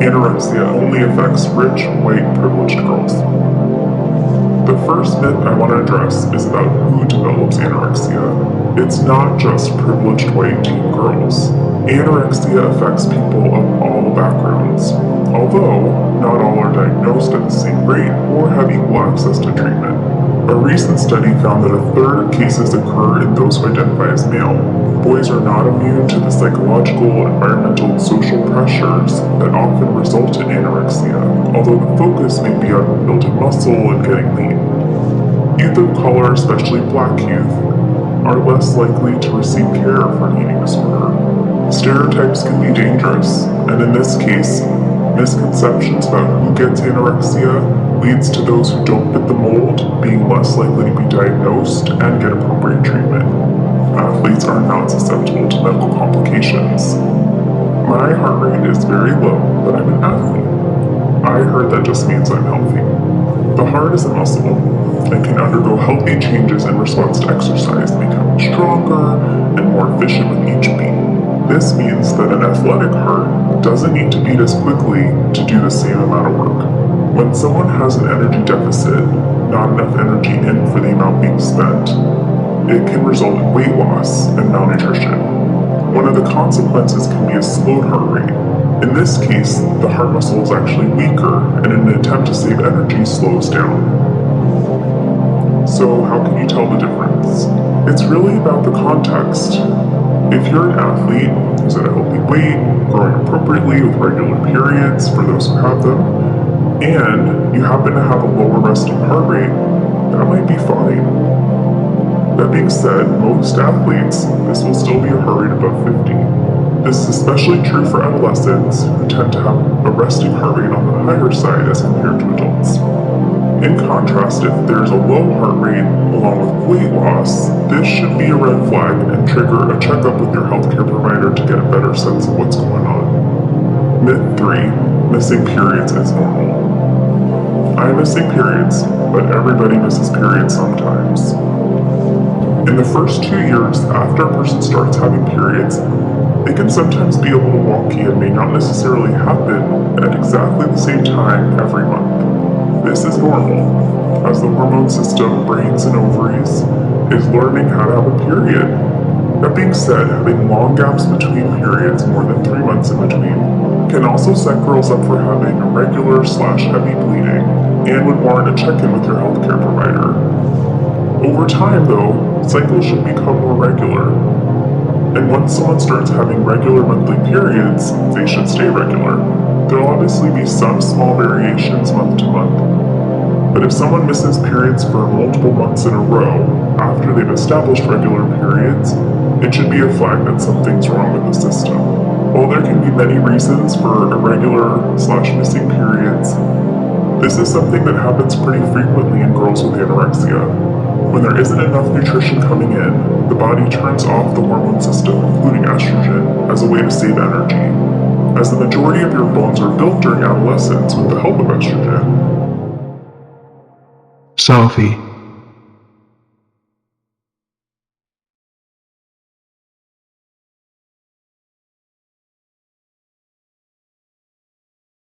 Anorexia only affects rich, white, privileged girls. The first myth I want to address is about who develops anorexia. It's not just privileged white teen girls. Anorexia affects people of all backgrounds, although not all are diagnosed at the same rate or have equal access to treatment. A recent study found that a third of cases occur in those who identify as male. Boys are not immune to the psychological, environmental, and social pressures that often result in anorexia, although the focus may be on building muscle and getting lean. Youth of color, especially Black youth, are less likely to receive care for an eating disorder. Stereotypes can be dangerous, and in this case, misconceptions about who gets anorexia leads to those who don't fit the mold being less likely to be diagnosed and get appropriate treatment. Athletes are not susceptible to medical complications. My heart rate is very low, but I'm an athlete. I heard that just means I'm healthy. The heart is a muscle and can undergo healthy changes in response to exercise, becoming stronger and more efficient with each beat. This means that an athletic heart doesn't need to beat as quickly to do the same amount of work. When someone has an energy deficit, not enough energy in for the amount being spent, it can result in weight loss and malnutrition. One of the consequences can be a slowed heart rate. In this case, the heart muscle is actually weaker and in an attempt to save energy slows down. So how can you tell the difference? It's really about the context. If you're an athlete who's at a healthy weight, growing appropriately with regular periods for those who have them, and you happen to have a lower resting heart rate, that might be fine. That being said, most athletes, this will still be a heart rate above 50. This is especially true for adolescents who tend to have a resting heart rate on the higher side as compared to adults. In contrast, if there's a low heart rate along with weight loss, this should be a red flag and trigger a checkup with your healthcare provider to get a better sense of what's going on. Myth 3, missing periods is normal. I'm missing periods, but everybody misses periods sometimes. In the first 2 years after a person starts having periods, they can sometimes be a little wonky and may not necessarily happen at exactly the same time every month. This is normal, as the hormone system, brains and ovaries, is learning how to have a period. That being said, having long gaps between periods, more than 3 months in between, can also set girls up for having irregular/heavy bleeding and would warrant a check-in with your healthcare provider. Over time, though, cycles should become more regular. And once someone starts having regular monthly periods, they should stay regular. There'll obviously be some small variations month to month. But if someone misses periods for multiple months in a row after they've established regular periods, it should be a flag that something's wrong with the system. While there can be many reasons for irregular/missing periods, this is something that happens pretty frequently in girls with anorexia. When there isn't enough nutrition coming in, the body turns off the hormone system, including estrogen, as a way to save energy, as the majority of your bones are built during adolescence with the help of estrogen. Safi.